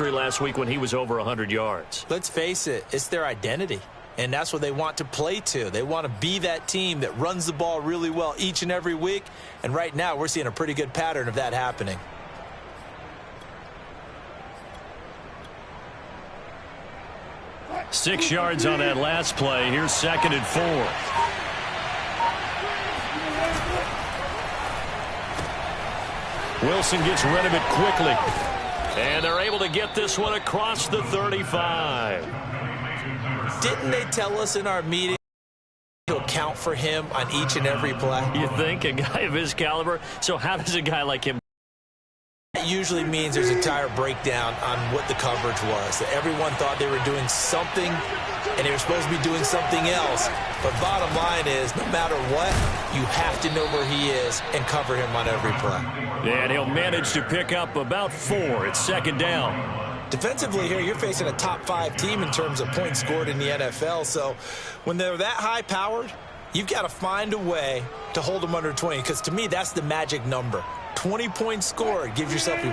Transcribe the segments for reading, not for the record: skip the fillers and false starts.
last week when he was over 100 yards. Let's face it, it's their identity. And that's what they want to play to. They want to be that team that runs the ball really well each and every week. And right now, we're seeing a pretty good pattern of that happening. Six yards on that last play. Here's 2nd and 4. Wilson gets rid of it quickly. And they're able to get this one across the 35. Didn't they tell us in our meeting to account for him on each and every play? You think? A guy of his caliber? So how does a guy like him? That usually means there's a entire breakdown on what the coverage was. That everyone thought they were doing something, and they were supposed to be doing something else. But bottom line is, no matter what, you have to know where he is and cover him on every play. And he'll manage to pick up about 4. It's 2nd down. Defensively here, you're facing a top-5 team in terms of points scored in the NFL. So when they're that high-powered, you've got to find a way to hold them under 20. Because to me, that's the magic number. 20 points scored, you give yourself your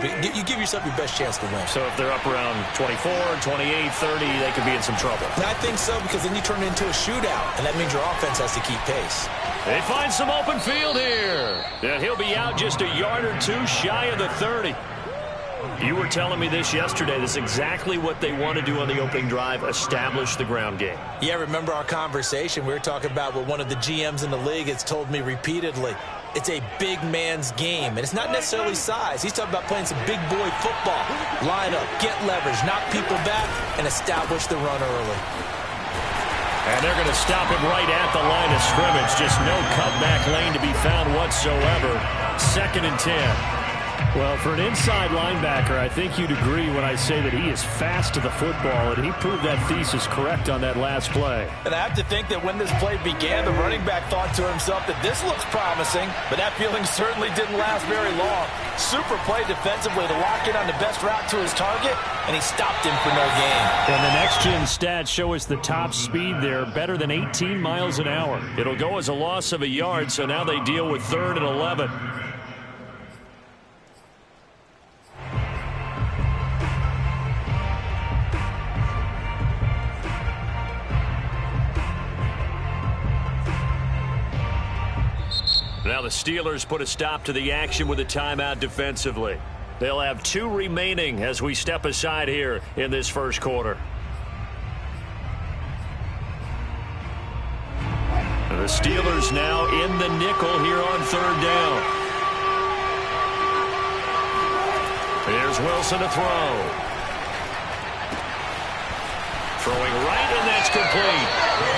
best chance to win. So if they're up around 24, 28, 30, they could be in some trouble. And I think so, because then you turn it into a shootout, and that means your offense has to keep pace. They find some open field here. And he'll be out just a yard or two shy of the 30. You were telling me this yesterday. This is exactly what they want to do on the opening drive, establish the ground game. Yeah, remember our conversation? We were talking about what one of the GMs in the league has told me repeatedly. It's a big man's game, and it's not necessarily size. He's talking about playing some big boy football. Line up, get leverage, knock people back, and establish the run early. And they're going to stop him right at the line of scrimmage. Just no cutback lane to be found whatsoever. 2nd and 10. Well, for an inside linebacker, I think you'd agree when I say that he is fast to the football, and he proved that thesis correct on that last play. And I have to think that when this play began, the running back thought to himself that this looks promising, but that feeling certainly didn't last very long. Super play defensively to lock in on the best route to his target, and he stopped him for no gain. And the next-gen stats show us the top speed there, better than 18 miles an hour. It'll go as a loss of a yard, so now they deal with 3rd and 11. Now the Steelers put a stop to the action with a timeout defensively. They'll have 2 remaining as we step aside here in this first quarter. The Steelers now in the nickel here on 3rd down. Here's Wilson to throw. Throwing right, and that's complete.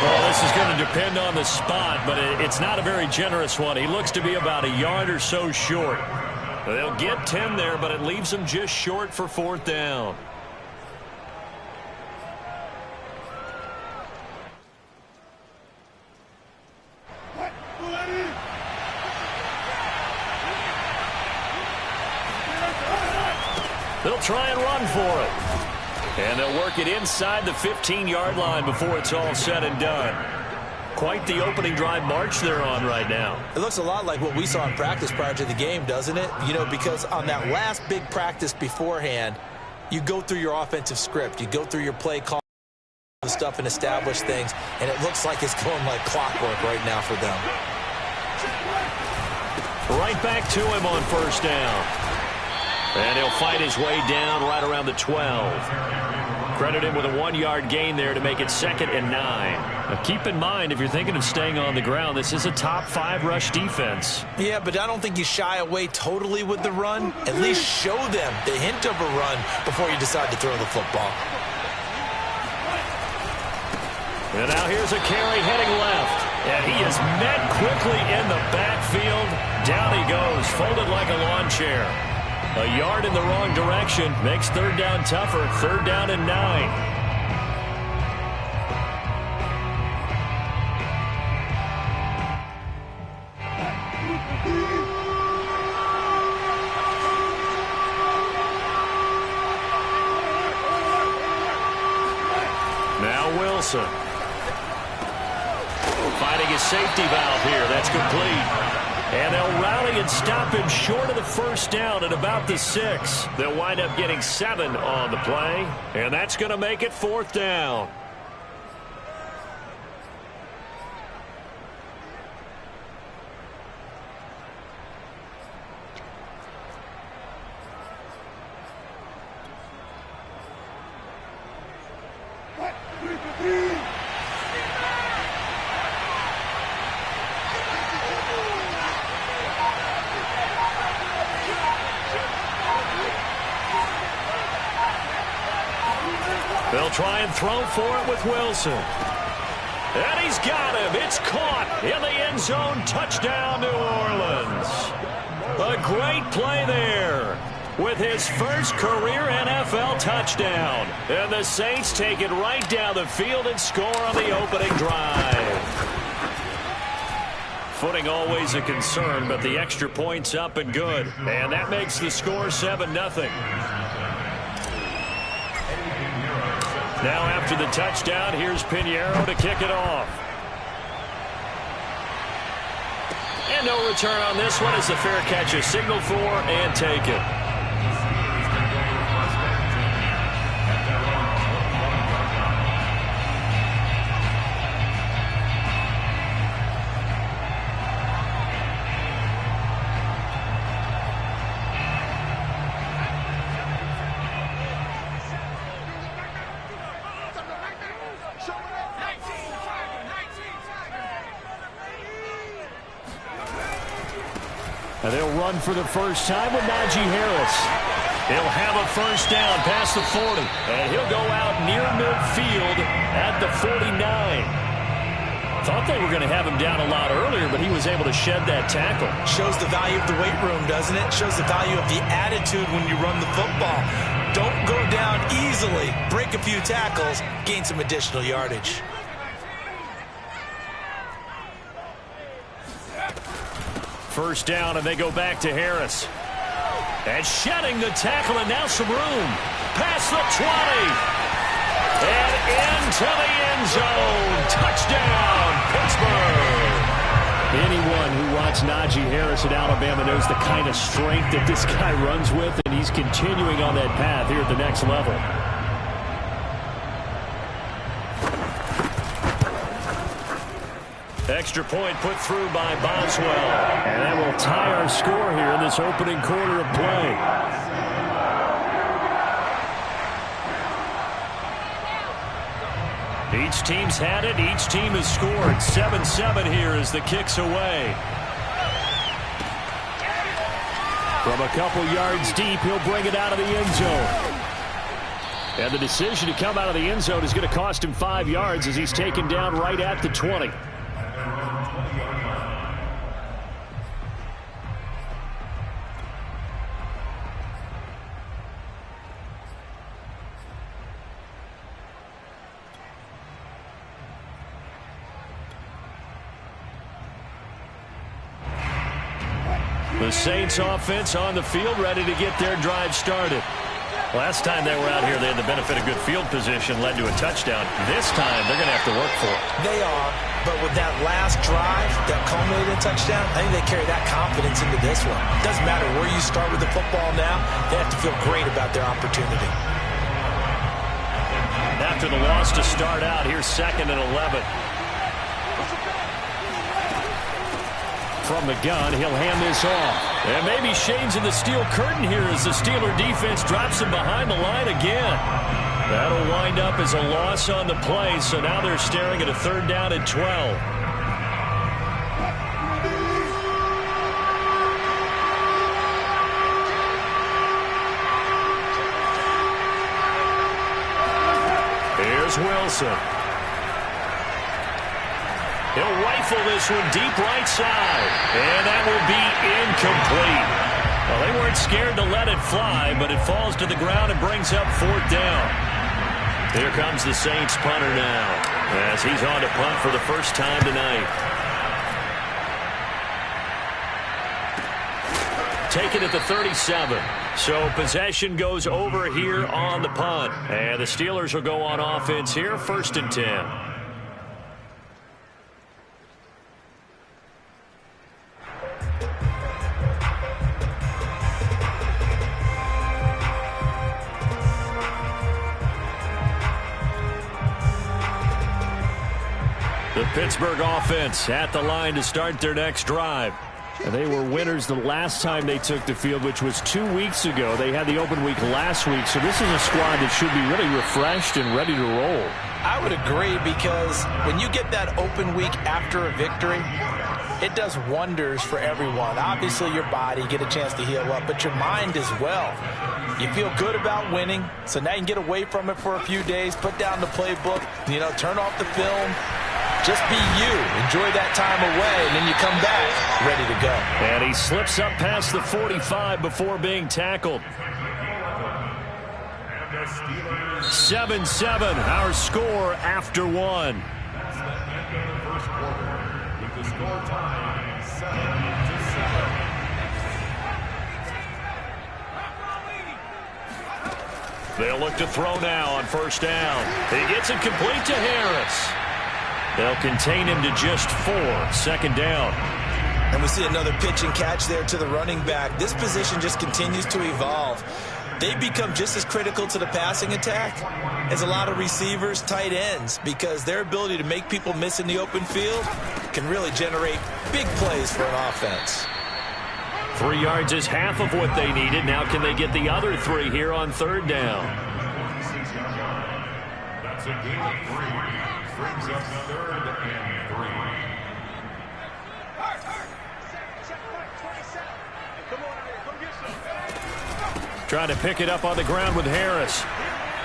Well, this is going to depend on the spot, but it's not a very generous one. He looks to be about a yard or so short. They'll get 10 there, but it leaves them just short for 4th down. They'll try and run for it. And they'll work it inside the 15-yard line before it's all said and done. Quite the opening drive march they're on right now. It looks a lot like what we saw in practice prior to the game, doesn't it? You know, because on that last big practice beforehand, you go through your offensive script. You go through your play call stuff and establish things, and it looks like it's going like clockwork right now for them. Right back to him on 1st down. And he'll fight his way down right around the 12. Credit him with a 1-yard gain there to make it 2nd and 9. Now keep in mind, if you're thinking of staying on the ground, this is a top 5 rush defense. Yeah, but I don't think you shy away totally with the run. At least show them the hint of a run before you decide to throw the football. And now here's a carry heading left. And he is met quickly in the backfield. Down he goes, folded like a lawn chair. A yard in the wrong direction makes 3rd down tougher. 3rd down and 9. Now Wilson. Finding his safety valve here. That's complete. And they'll rally and stop him short of the first down at about the 6. They'll wind up getting 7 on the play, and that's going to make it 4th down. They'll try and throw for it with Wilson. And he's got him. It's caught in the end zone. Touchdown, New Orleans. A great play there with his first career NFL touchdown. And the Saints take it right down the field and score on the opening drive. Footing always a concern, but the extra point's up and good. And that makes the score 7-0. Now after the touchdown, here's Pinheiro to kick it off. And no return on this one as the fair catch is signaled for and taken. And they'll run for the first time with Najee Harris. He'll have a first down past the 40. And he'll go out near midfield at the 49. Thought they were going to have him down a lot earlier, but he was able to shed that tackle. Shows the value of the weight room, doesn't it? Shows the value of the attitude when you run the football. Don't go down easily. Break a few tackles. Gain some additional yardage. First down, and they go back to Harris. And shedding the tackle, and now some room. Past the 20. And into the end zone. Touchdown, Pittsburgh. Anyone who watched Najee Harris at Alabama knows the kind of strength that this guy runs with, and he's continuing on that path here at the next level. Extra point put through by Boswell. And that will tie our score here in this opening quarter of play. Each team's had it. Each team has scored. 7-7 here as the kick's away. From a couple yards deep, he'll bring it out of the end zone. And the decision to come out of the end zone is going to cost him 5 yards as he's taken down right at the 20. The Saints offense on the field, ready to get their drive started. Last time they were out here, they had the benefit of good field position, led to a touchdown. This time, they're going to have to work for it. They are, but with that last drive that culminated in touchdown, I think they carry that confidence into this one. Doesn't matter where you start with the football now, they have to feel great about their opportunity. After the loss to start out, here's 2nd and 11. From the gun, he'll hand this off. And maybe Shane's in the steel curtain here as the Steeler defense drops him behind the line again. That'll wind up as a loss on the play, so now they're staring at a 3rd down and 12. Here's Wilson. He'll rifle this one deep right side. And that will be incomplete. Well, they weren't scared to let it fly, but it falls to the ground and brings up 4th down. Here comes the Saints punter now, as he's on to punt for the first time tonight. Taken at the 37. So possession goes over here on the punt. And the Steelers will go on offense here, 1st and 10. The Pittsburgh offense at the line to start their next drive. And they were winners the last time they took the field, which was 2 weeks ago. They had the open week last week, so this is a squad that should be really refreshed and ready to roll. I would agree, because when you get that open week after a victory, it does wonders for everyone. Obviously, your body, get a chance to heal up, but your mind as well. You feel good about winning, so now you can get away from it for a few days, put down the playbook, turn off the film. Just be you. Enjoy that time away, and then you come back ready to go. And he slips up past the 45 before being tackled. 7-7, our score after one. They'll look to throw now on first down. He gets it complete to Harris. They'll contain him to just 4. Second down. And we see another pitch and catch there to the running back. This position just continues to evolve. They become just as critical to the passing attack as a lot of receivers, tight ends, because their ability to make people miss in the open field can really generate big plays for an offense. 3 yards is half of what they needed. Now can they get the other 3 here on third down? That's a gain of 3. Brings up 3rd and 3. Trying to pick it up on the ground with Harris.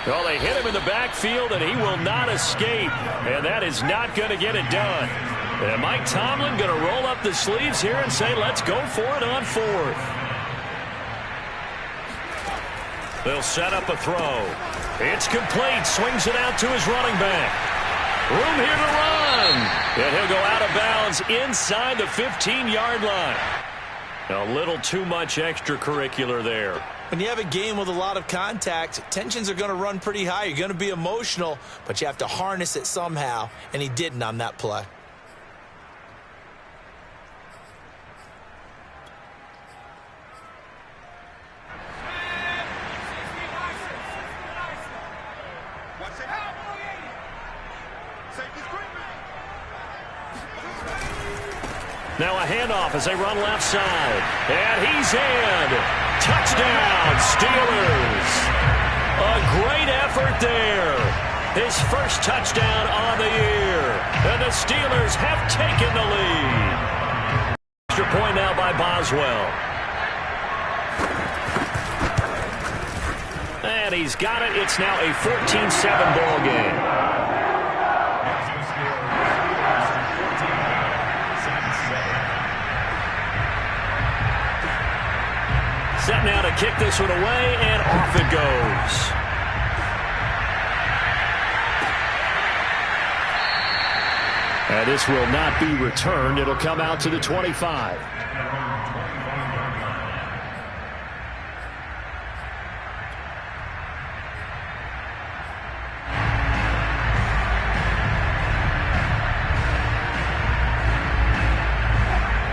Well, they hit him in the backfield, and he will not escape. And that is not going to get it done. And Mike Tomlin going to roll up the sleeves here and say, let's go for it on 4th. They'll set up a throw. It's complete. Swings it out to his running back. Room here to run. And he'll go out of bounds inside the 15-yard line. A little too much extracurricular there. When you have a game with a lot of contact, tensions are going to run pretty high. You're going to be emotional, but you have to harness it somehow, and he didn't on that play. Now a handoff as they run left side. And he's in. Touchdown, Steelers. A great effort there. His first touchdown on the year. And the Steelers have taken the lead. Extra point now by Boswell. And he's got it. It's now a 14-7 ball game. Set now to kick this one away, and off it goes. And this will not be returned. It'll come out to the 25.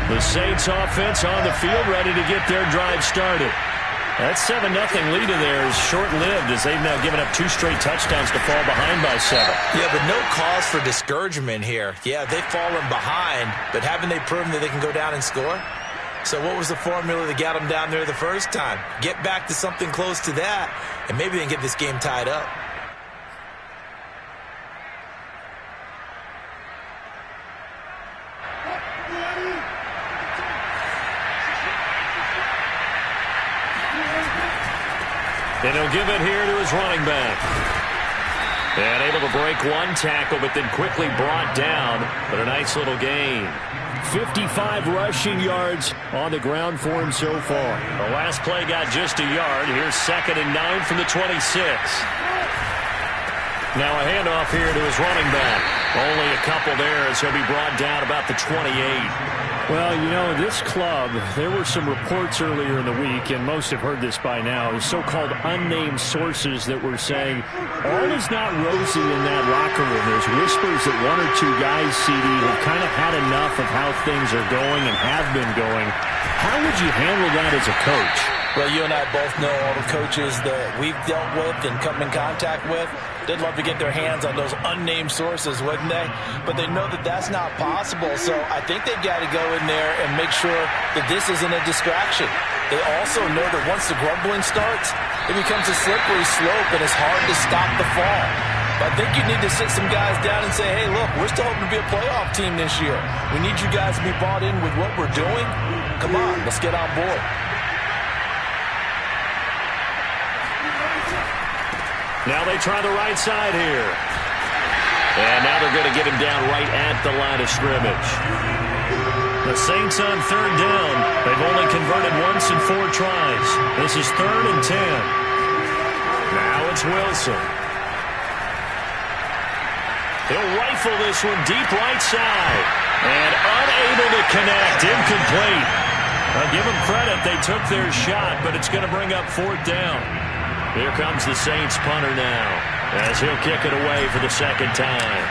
The Saints offense on the field, ready to get their drive started. That 7-0 lead in there is short-lived, as they've now given up 2 straight touchdowns to fall behind by 7. Yeah, but no cause for discouragement here. Yeah, they've fallen behind, but haven't they proven that they can go down and score? So what was the formula that got them down there the first time? Get back to something close to that, and maybe they can get this game tied up. And he'll give it here to his running back. And able to break one tackle, but then quickly brought down. But a nice little gain. 55 rushing yards on the ground for him so far. The last play got just a yard. Here's 2nd and 9 from the 26. Now a handoff here to his running back. Only a couple there as he'll be brought down about the 28. Well, you know, this club, there were some reports earlier in the week, and most have heard this by now, so-called unnamed sources that were saying all is not rosy in that locker room. There's whispers that 1 or 2 guys, CD, have kind of had enough of how things are going and have been going. How would you handle that as a coach? Well, you and I both know all the coaches that we've dealt with and come in contact with. They'd love to get their hands on those unnamed sources, wouldn't they? But they know that that's not possible, so I think they've got to go in there and make sure that this isn't a distraction. They also know that once the grumbling starts, it becomes a slippery slope and it's hard to stop the fall. But I think you need to sit some guys down and say, hey, look, we're still hoping to be a playoff team this year. We need you guys to be bought in with what we're doing. Come on, let's get on board. Now they try the right side here. And now they're going to get him down right at the line of scrimmage. The Saints on third down. They've only converted once in 4 tries. This is 3rd and 10. Now it's Wilson. He'll rifle this one deep right side. And unable to connect. Incomplete. I'll give them credit. They took their shot, but it's going to bring up 4th down. Here comes the Saints punter now, as he'll kick it away for the 2nd time.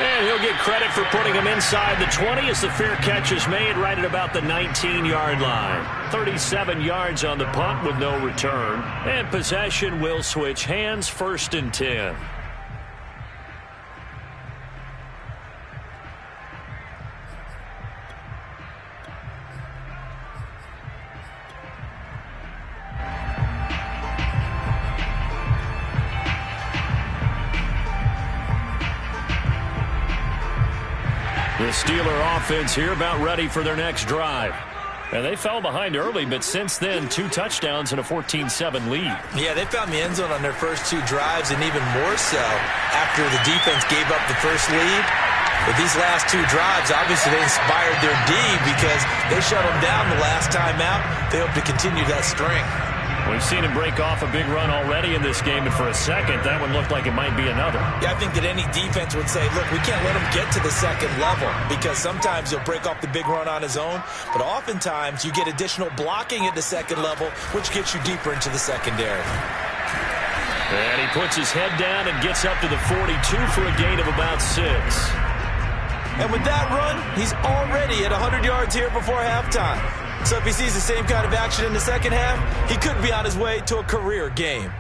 And he'll get credit for putting him inside the 20 as the fair catch is made right at about the 19-yard line. 37 yards on the punt with no return. And possession will switch hands, 1st and 10. The Steeler offense here about ready for their next drive. And they fell behind early, but since then, 2 touchdowns and a 14-7 lead. Yeah, they found the end zone on their first 2 drives, and even more so after the defense gave up the first lead. But these last 2 drives, obviously they inspired their D because they shut them down the last time out. They hope to continue that string. We've seen him break off a big run already in this game, and for a second, that one looked like it might be another. Yeah, I think that any defense would say, look, we can't let him get to the 2nd level because sometimes he'll break off the big run on his own, but oftentimes you get additional blocking at the 2nd level, which gets you deeper into the secondary. And he puts his head down and gets up to the 42 for a gain of about 6. And with that run, he's already at 100 yards here before halftime. So if he sees the same kind of action in the 2nd half, he could be on his way to a career game.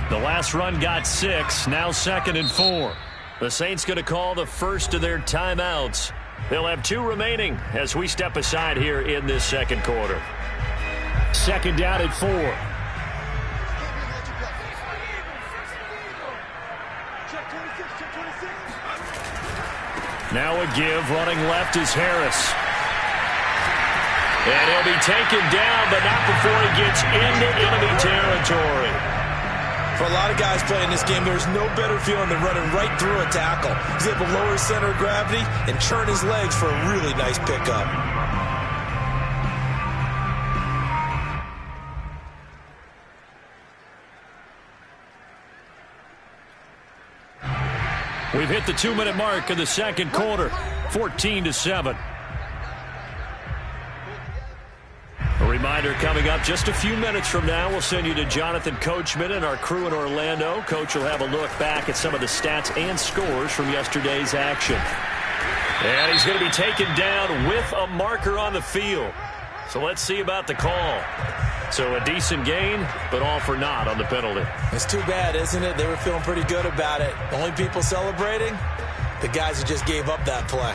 The last run got 6, now 2nd and 4. The Saints going to call the first of their timeouts. They'll have 2 remaining as we step aside here in this 2nd quarter. 2nd down at 4. Now a give, running left is Harris. And he'll be taken down, but not before he gets into enemy territory. For a lot of guys playing this game, there's no better feeling than running right through a tackle. He's able to lower his center of gravity and churn his legs for a really nice pickup. We've hit the 2-minute mark in the 2nd quarter, 14-7. A reminder coming up just a few minutes from now, we'll send you to Jonathan Coachman and our crew in Orlando. Coach will have a look back at some of the stats and scores from yesterday's action. And he's going to be taken down with a marker on the field. So let's see about the call. So a decent gain, but all for naught on the penalty. It's too bad, isn't it? They were feeling pretty good about it. Only people celebrating, the guys who just gave up that play.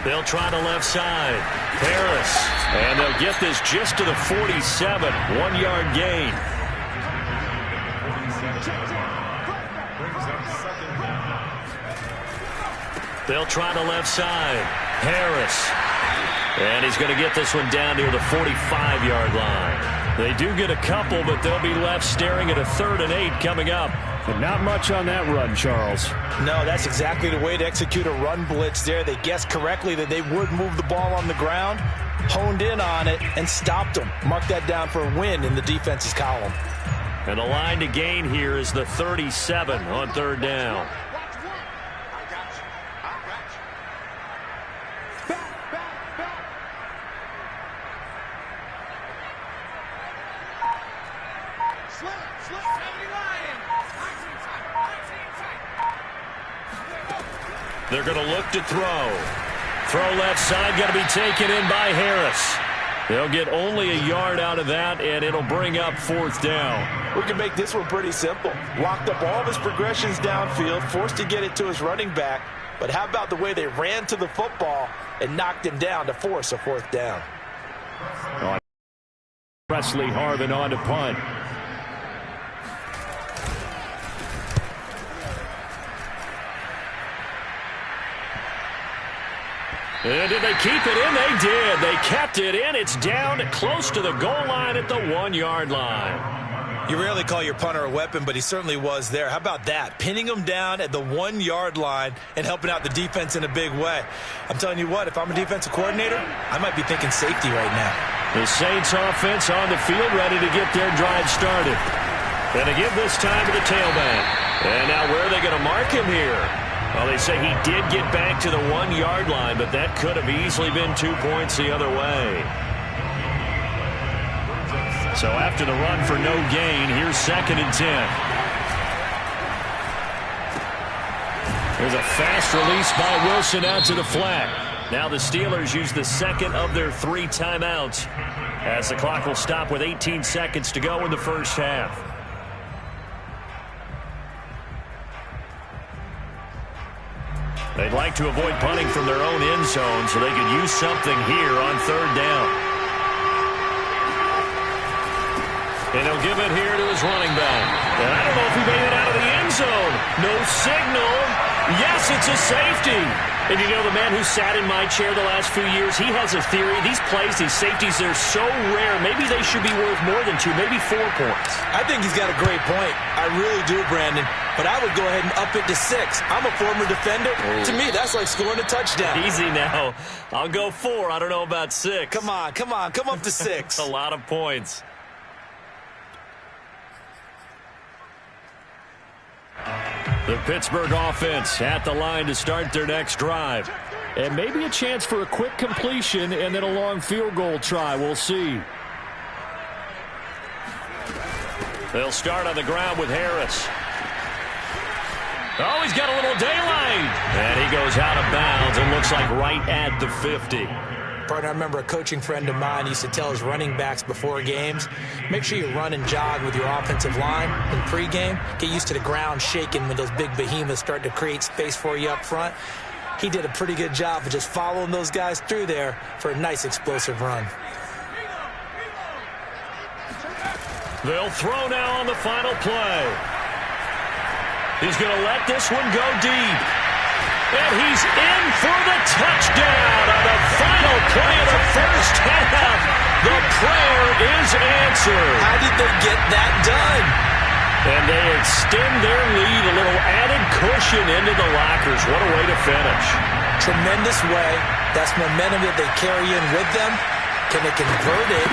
They'll try the left side. Harris. And they'll get this just to the 47. 1-yard gain. They'll try the left side. Harris. And he's going to get this one down near the 45-yard line. They do get a couple, but they'll be left staring at a 3rd and 8 coming up. And not much on that run, Charles. No, that's exactly the way to execute a run blitz there. They guessed correctly that they would move the ball on the ground, honed in on it, and stopped them. Mark that down for a win in the defense's column. And the line to gain here is the 37 on third down. They're going to look to throw. Throw left side, got to be taken in by Harris. They'll get only a yard out of that, and it'll bring up fourth down. We can make this one pretty simple. Locked up all of his progressions downfield, forced to get it to his running back. But how about the way they ran to the football and knocked him down to force a fourth down? Presley Harvin on to punt. And did they keep it in? They did. They kept it in. It's down close to the goal line at the 1-yard line. You rarely call your punter a weapon, but he certainly was there. How about that? Pinning him down at the 1-yard line and helping out the defense in a big way. I'm telling you what, if I'm a defensive coordinator, I might be thinking safety right now. The Saints offense on the field ready to get their drive started. Going to give this time to the tailback. And now where are they going to mark him here? Well, they say he did get back to the 1-yard line, but that could have easily been 2 points the other way. So after the run for no gain, here's 2nd and 10. There's a fast release by Wilson out to the flat. Now the Steelers use the second of their 3 timeouts as the clock will stop with 18 seconds to go in the first half. They'd like to avoid punting from their own end zone so they could use something here on third down. And he'll give it here to his running back. And I don't know if he made it out of the end zone. No signal. Yes, it's a safety. And you know, the man who sat in my chair the last few years, he has a theory. These plays, these safeties, they're so rare. Maybe they should be worth more than 2, maybe 4 points. I think he's got a great point. I really do, Brandon. But I would go ahead and up it to 6. I'm a former defender. Ooh. To me, that's like scoring a touchdown. Easy now. I'll go 4. I don't know about 6. Come on. Come up to 6. A lot of points. The Pittsburgh offense at the line to start their next drive. And maybe a chance for a quick completion and then a long field goal try. We'll see. They'll start on the ground with Harris. Oh, he's got a little daylight. And he goes out of bounds and looks like right at the 50. Partner, I remember a coaching friend of mine used to tell his running backs before games, make sure you run and jog with your offensive line in pregame. Get used to the ground shaking when those big behemoths start to create space for you up front. He did a pretty good job of just following those guys through there for a nice explosive run. They'll throw now on the final play. He's going to let this one go deep. And he's in for the touchdown on the final play of the first half. The prayer is answered. How did they get that done? And they extend their lead, a little added cushion into the lockers. What a way to finish. Tremendous way. That's momentum that they carry in with them. Can they convert it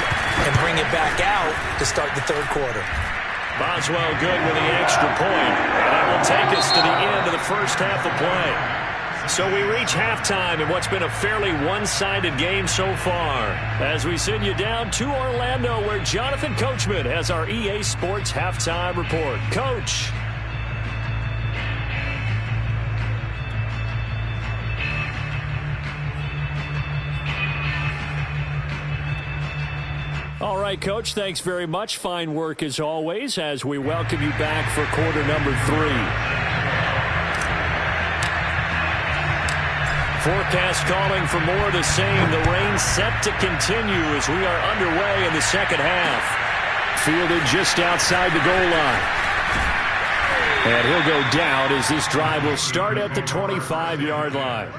and bring it back out to start the third quarter? Boswell good with the extra point. And that will take us to the end of the first half of play. So we reach halftime in what's been a fairly one-sided game so far, as we send you down to Orlando, where Jonathan Coachman has our EA Sports Halftime Report. Coach. All right, Coach, thanks very much. Fine work as always as we welcome you back for quarter number 3. Forecast calling for more of the same. The rain set to continue as we are underway in the second half. Fielded just outside the goal line. And he'll go down as this drive will start at the 25-yard line.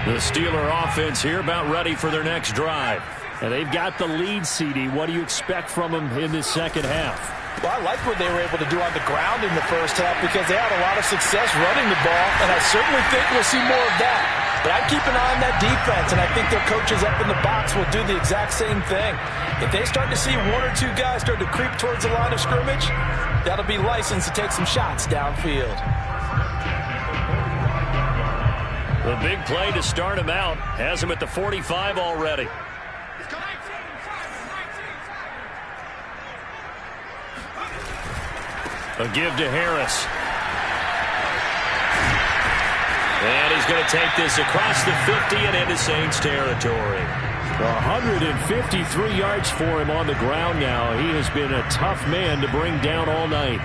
The Steeler offense here about ready for their next drive. And they've got the lead, CD. What do you expect from them in this second half? Well, I like what they were able to do on the ground in the first half because they had a lot of success running the ball, and I certainly think we'll see more of that. But I keep an eye on that defense, and I think their coaches up in the box will do the exact same thing. If they start to see one or two guys start to creep towards the line of scrimmage, that'll be licensed to take some shots downfield. The big play to start him out has him at the 45 already. A give to Harris. And he's going to take this across the 50 and into Saints territory. 153 yards for him on the ground now. He has been a tough man to bring down all night.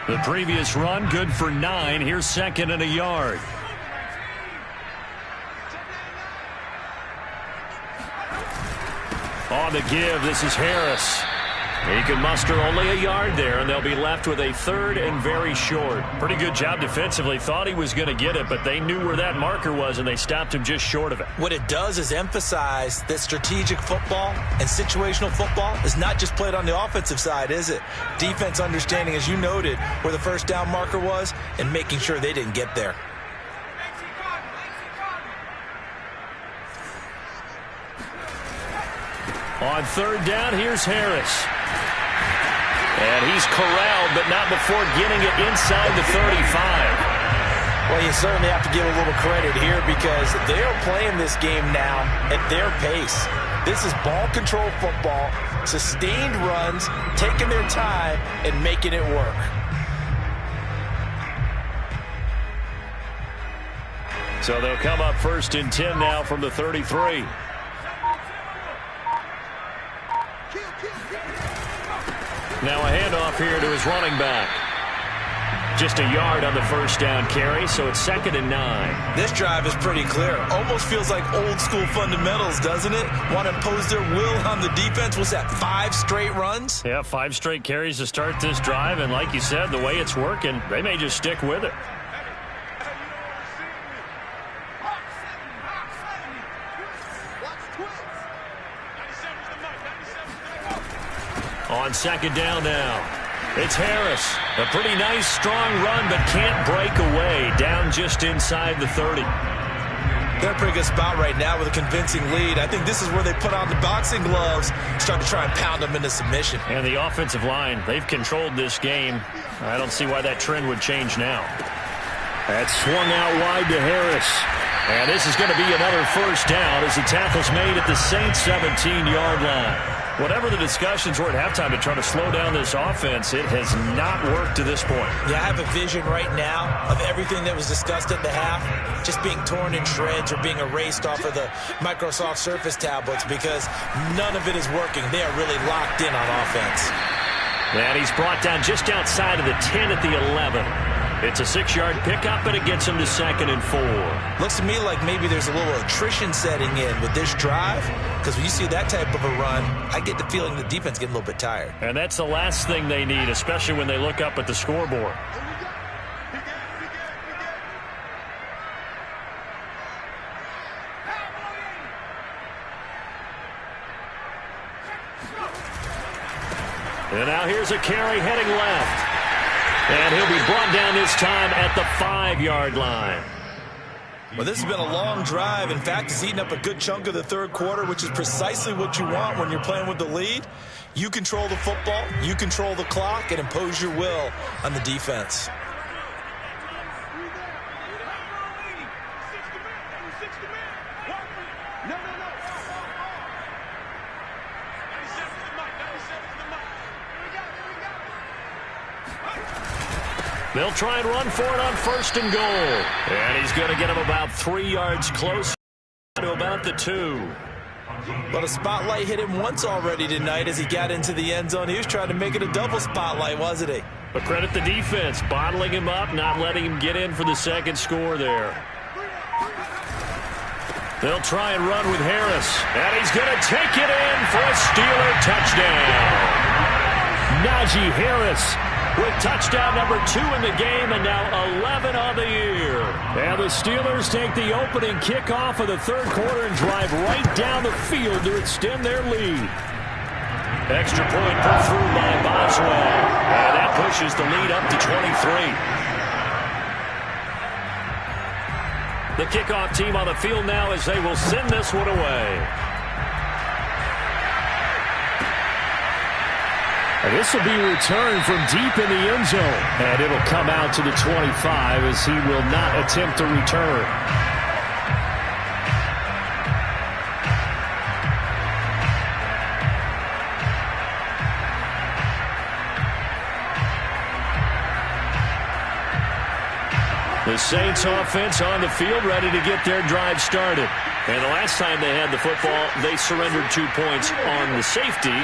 The previous run, good for 9. Here's second and a yard. On the give, this is Harris. He can muster only a yard there, and they'll be left with a third and very short. Pretty good job defensively. Thought he was going to get it, but they knew where that marker was, and they stopped him just short of it. What it does is emphasize that strategic football and situational football is not just played on the offensive side, is it? Defense understanding, as you noted, where the first down marker was and making sure they didn't get there. On third down, here's Harris. And he's corralled, but not before getting it inside the 35. Well, you certainly have to give a little credit here because they're playing this game now at their pace. This is ball control football, sustained runs, taking their time, and making it work. So they'll come up first and 10 now from the 33. Now a handoff here to his running back. Just a yard on the first down carry, so it's second and 9. This drive is pretty clear. Almost feels like old school fundamentals, doesn't it? Want to impose their will on the defense. Was that 5 straight runs? Yeah, 5 straight carries to start this drive, and like you said, the way it's working, they may just stick with it. On second down now, it's Harris. A pretty nice, strong run, but can't break away. Down just inside the 30. They're in a pretty good spot right now with a convincing lead. I think this is where they put on the boxing gloves, start to try and pound them into submission. And the offensive line, they've controlled this game. I don't see why that trend would change now. That's swung out wide to Harris. And this is going to be another first down as the tackle's made at the Saints' 17-yard line. Whatever the discussions were at halftime to try to slow down this offense, it has not worked to this point. Yeah, I have a vision right now of everything that was discussed at the half just being torn in shreds or being erased off of the Microsoft Surface tablets because none of it is working. They are really locked in on offense. And he's brought down just outside of the 10 at the 11. It's a 6-yard pickup, and it gets him to second and 4. Looks to me like maybe there's a little attrition setting in with this drive, because when you see that type of a run, I get the feeling the defense getting a little bit tired. And that's the last thing they need, especially when they look up at the scoreboard. And now here's a carry heading left. And he'll be brought down this time at the 5-yard line. Well, this has been a long drive. In fact, it's eaten up a good chunk of the third quarter, which is precisely what you want when you're playing with the lead. You control the football, you control the clock, and impose your will on the defense. They'll try and run for it on first and goal. And he's going to get him about 3 yards close to about the 2. But a spotlight hit him once already tonight as he got into the end zone. He was trying to make it a double spotlight, wasn't he? But credit the defense, bottling him up, not letting him get in for the second score there. They'll try and run with Harris. And he's going to take it in for a Steeler touchdown. Najee Harris with touchdown number 2 in the game and now 11 on the year. And the Steelers take the opening kickoff of the third quarter and drive right down the field to extend their lead. Extra point put through by Boswell. And that pushes the lead up to 23. The kickoff team on the field now as they will send this one away. And this will be returned from deep in the end zone. And it'll come out to the 25 as he will not attempt to return. The Saints offense on the field ready to get their drive started. And the last time they had the football, they surrendered 2 points on the safety.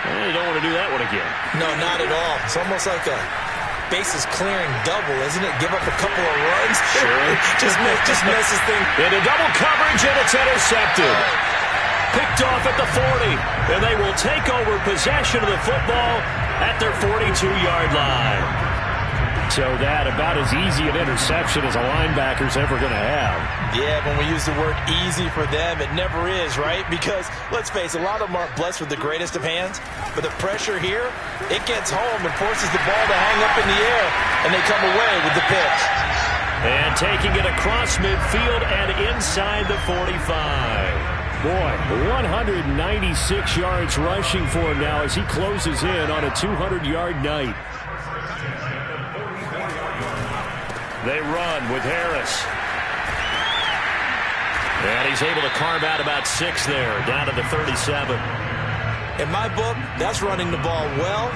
And they don't want to do that one again. No, not at all. It's almost like a bases clearing double, isn't it? Give up a couple of runs. Sure. just messes things. Into double coverage, and it's intercepted. Picked off at the 40. And they will take over possession of the football at their 42-yard line. So that about as easy an interception as a linebacker's ever going to have. Yeah, when we use the word easy for them, it never is, right? Because, let's face it, a lot of them aren't blessed with the greatest of hands. But the pressure here, it gets home and forces the ball to hang up in the air, and they come away with the pick. And taking it across midfield and inside the 45. Boy, 196 yards rushing for him now as he closes in on a 200-yard night. They run with Harris. And he's able to carve out about 6 there, down to the 37. In my book, that's running the ball well,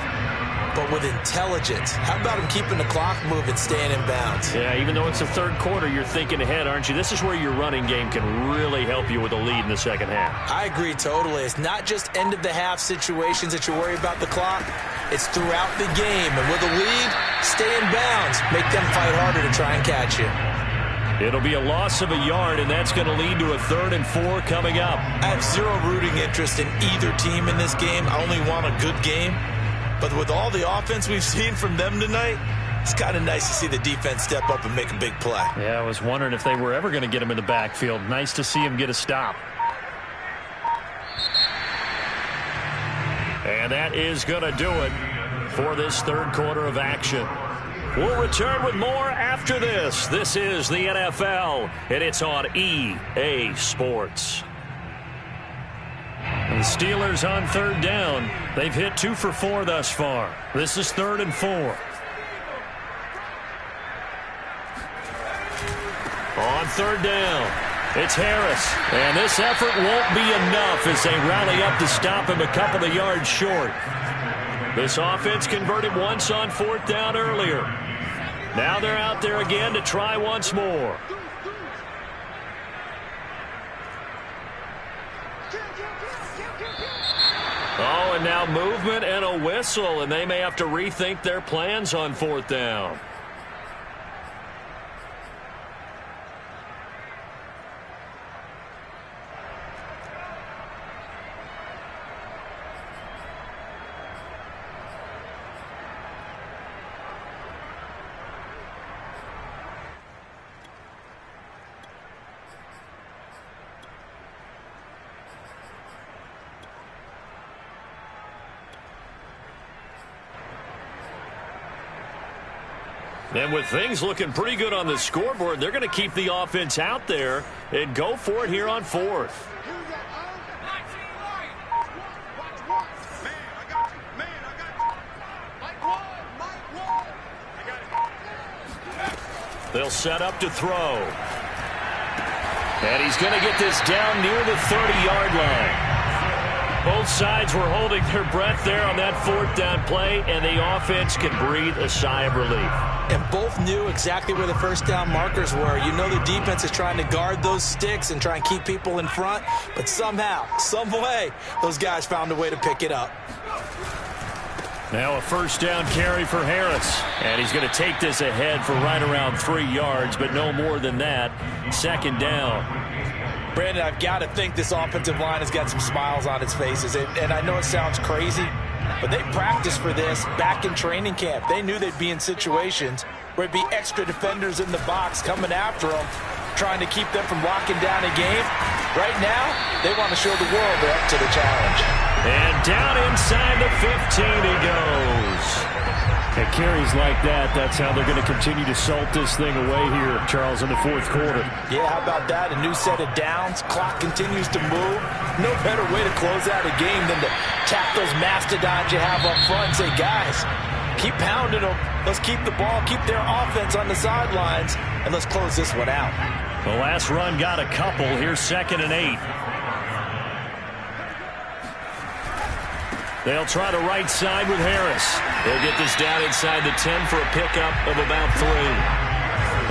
but with intelligence. How about him keeping the clock moving, staying in bounds? Yeah, even though it's the third quarter, you're thinking ahead, aren't you? This is where your running game can really help you with a lead in the second half. I agree totally. It's not just end-of-the-half situations that you worry about the clock. It's throughout the game. And with a lead, stay in bounds. Make them fight harder to try and catch you. It'll be a loss of a yard, and that's going to lead to a 3rd and 4 coming up. I have zero rooting interest in either team in this game. I only want a good game. But with all the offense we've seen from them tonight, it's kind of nice to see the defense step up and make a big play. Yeah, I was wondering if they were ever going to get him in the backfield. Nice to see him get a stop. And that is going to do it for this third quarter of action. We'll return with more after this. This is the NFL, and it's on EA Sports. The Steelers on 3rd down. They've hit 2 for 4 thus far. This is 3rd and 4. On 3rd down, it's Harris. And this effort won't be enough as they rally up to stop him a couple of yards short. This offense converted once on 4th down earlier. Now they're out there again to try once more. Oh, and now movement and a whistle, and they may have to rethink their plans on 4th down. And with things looking pretty good on the scoreboard, they're going to keep the offense out there and go for it here on 4th. They'll set up to throw. And he's going to get this down near the 30-yard line. Both sides were holding their breath there on that 4th down play, and the offense can breathe a sigh of relief. And both knew exactly where the first down markers were. You know the defense is trying to guard those sticks and try and keep people in front, but somehow, some way, those guys found a way to pick it up. Now a first down carry for Harris. And he's going to take this ahead for right around 3 yards, but no more than that. 2nd down. Brandon, I've got to think this offensive line has got some smiles on its faces. And I know it sounds crazy, But they practiced for this back in training camp. They knew they'd be in situations where it'd be extra defenders in the box coming after them, trying to keep them from locking down a game. Right now, they want to show the world they're up to the challenge. And down inside the 15 he goes. At carries like that, that's how they're going to continue to salt this thing away here, Charles, in the fourth quarter. Yeah, how about that? A new set of downs. Clock continues to move. No better way to close out a game than to tap those mastodons you have up front and say, guys, keep pounding them. Let's keep the ball, keep their offense on the sidelines, and let's close this one out. The last run got a couple. Here's 2nd and 8. They'll try the right side with Harris. They'll get this down inside the 10 for a pickup of about 3.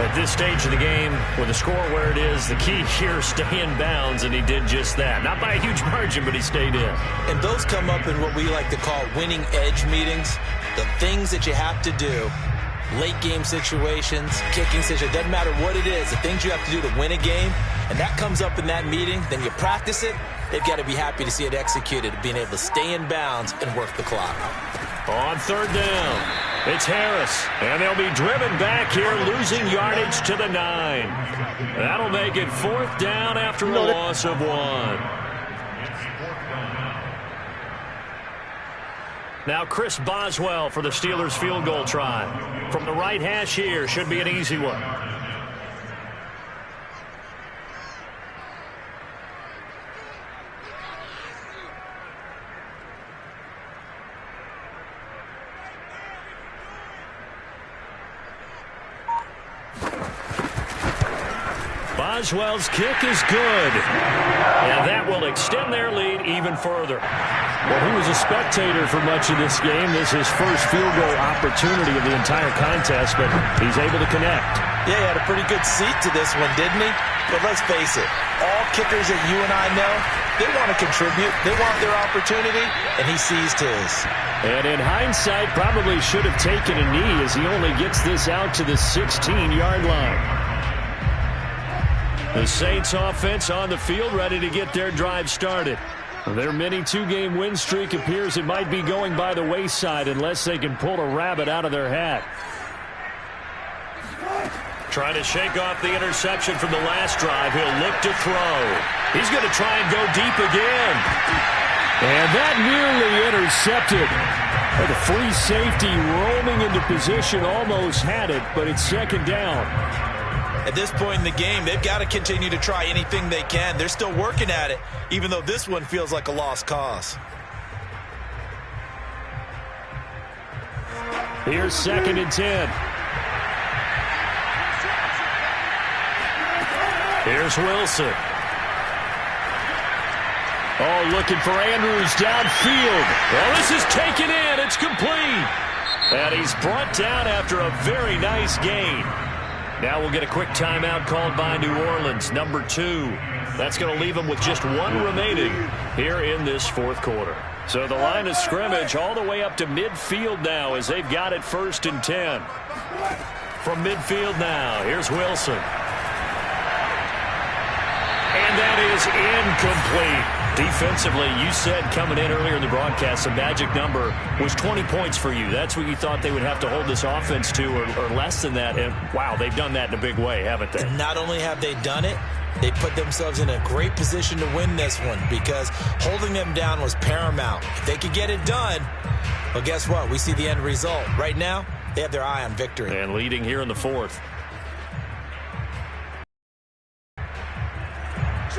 At this stage of the game, with the score where it is, the key here is stay in bounds, and he did just that. Not by a huge margin, but he stayed in. And those come up in what we like to call winning edge meetings. The things that you have to do, late game situations, kicking situations, doesn't matter what it is, the things you have to do to win a game, and that comes up in that meeting, then you practice it. They've got to be happy to see it executed, being able to stay in bounds and work the clock. On 3rd down, it's Harris, and they'll be driven back here, losing yardage to the 9. That'll make it 4th down after a loss of 1. Now Chris Boswell for the Steelers field goal try. From the right hash here, should be an easy one. Boswell's kick is good. And that will extend their lead even further. Well, he was a spectator for much of this game. This is his first field goal opportunity of the entire contest, but he's able to connect. Yeah, he had a pretty good seat to this one, didn't he? But let's face it, all kickers that you and I know, they want to contribute. They want their opportunity, and he seized his. And in hindsight, probably should have taken a knee as he only gets this out to the 16-yard line. The Saints offense on the field, ready to get their drive started. Their mini 2-game win streak appears it might be going by the wayside unless they can pull a rabbit out of their hat. Trying to shake off the interception from the last drive. He'll look to throw. He's going to try and go deep again. And that nearly intercepted. The free safety roaming into position almost had it, but it's 2nd down. At this point in the game, they've got to continue to try anything they can. They're still working at it, even though this one feels like a lost cause. Here's 2nd and 10. Here's Wilson. Oh, looking for Andrews downfield. Well, this is taken in. It's complete. And he's brought down after a very nice gain. Now we'll get a quick timeout called by New Orleans, number 2. That's going to leave them with just 1 remaining here in this 4th quarter. So the line of scrimmage all the way up to midfield now as they've got it 1st and 10. From midfield now, here's Wilson. And that is incomplete. Defensively, you said coming in earlier in the broadcast, the magic number was 20 points for you. That's what you thought they would have to hold this offense to, or less than that. And, wow, they've done that in a big way, haven't they? And not only have they done it, they put themselves in a great position to win this one because holding them down was paramount. If they could get it done, well, guess what? We see the end result. Right now, they have their eye on victory. And leading here in the 4th.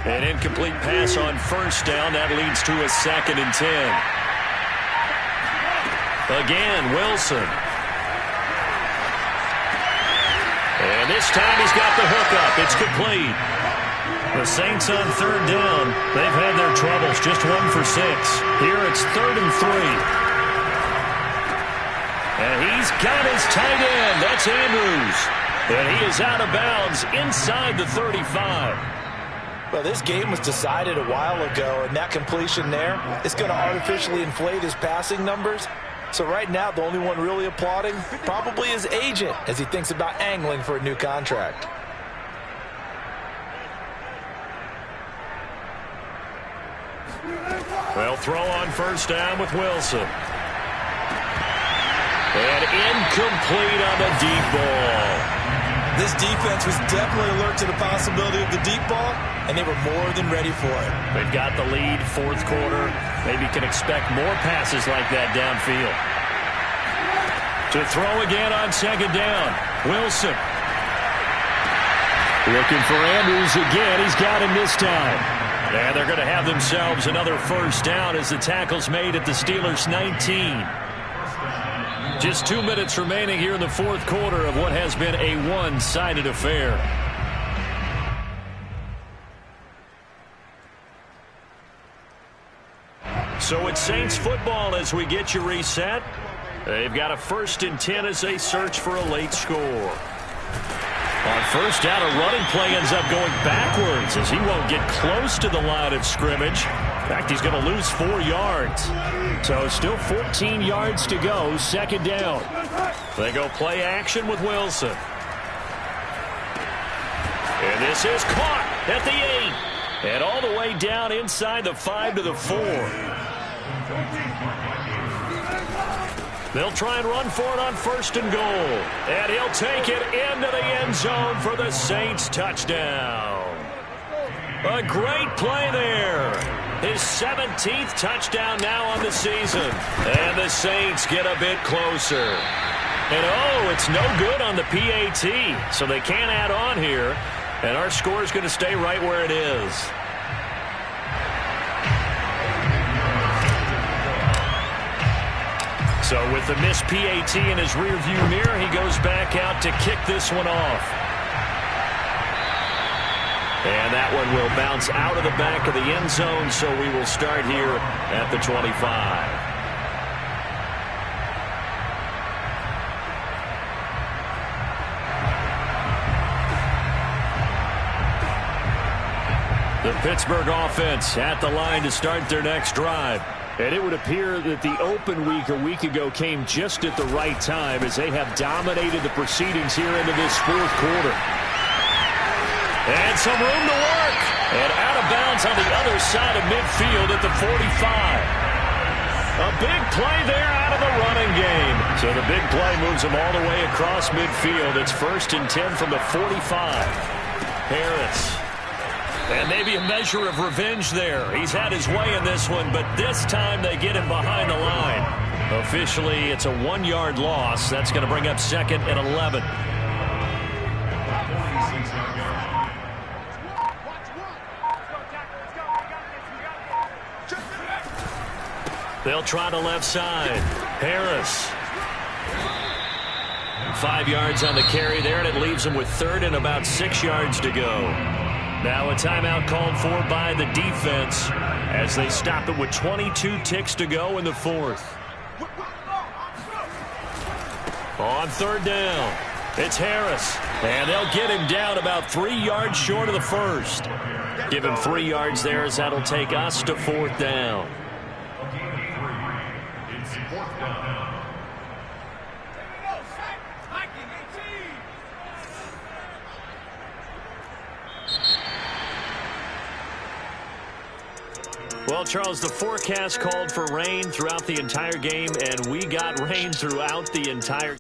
An incomplete pass on 1st down. That leads to a 2nd and 10. Again, Wilson. And this time he's got the hookup. It's complete. The Saints on 3rd down. They've had their troubles. Just 1 for 6. Here it's 3rd and 3. And he's got his tight end. That's Andrews. And he is out of bounds inside the 35. Well, this game was decided a while ago, and that completion there is going to artificially inflate his passing numbers. So right now, the only one really applauding probably his agent as he thinks about angling for a new contract. Well, throw on 1st down with Wilson. Incomplete on the deep ball. This defense was definitely alert to the possibility of the deep ball, and they were more than ready for it. They've got the lead, fourth quarter. Maybe can expect more passes like that downfield. To throw again on second down. Wilson. Looking for Andrews again. He's got him this time. And they're going to have themselves another first down as the tackle's made at the Steelers' 19. Just 2 minutes remaining here in the fourth quarter of what has been a one-sided affair. So it's Saints football as we get you reset. They've got a 1st and 10 as they search for a late score. On first down, a running play ends up going backwards as he won't get close to the line of scrimmage. In fact, he's going to lose 4 yards. So still 14 yards to go, second down. They go play action with Wilson. And this is caught at the 8. And all the way down inside the 5 to the 4. They'll try and run for it on 1st and goal. And he'll take it into the end zone for the Saints touchdown. A great play there. His 17th touchdown now on the season. And the Saints get a bit closer. And oh, it's no good on the PAT. So they can't add on here. And our score is going to stay right where it is. So with the missed PAT in his rearview mirror, he goes back out to kick this one off. And that one will bounce out of the back of the end zone, so we will start here at the 25. The Pittsburgh offense at the line to start their next drive. And it would appear that the open week a week ago came just at the right time as they have dominated the proceedings here into this fourth quarter. And some room to work. And out of bounds on the other side of midfield at the 45. A big play there out of the running game. So the big play moves them all the way across midfield. It's 1st and 10 from the 45. Harris. And maybe a measure of revenge there. He's had his way in this one, but this time they get him behind the line. Officially, it's a 1-yard loss. That's going to bring up 2nd and 11. They'll try the left side. Harris. 5 yards on the carry there, and it leaves them with 3rd and about 6 yards to go. Now a timeout called for by the defense as they stop it with 22 ticks to go in the fourth. On 3rd down, it's Harris. And they'll get him down about 3 yards short of the first. Give him 3 yards there as that'll take us to 4th down. It's 4th down. Well, Charles, the forecast called for rain throughout the entire game, and we got rain throughout the entire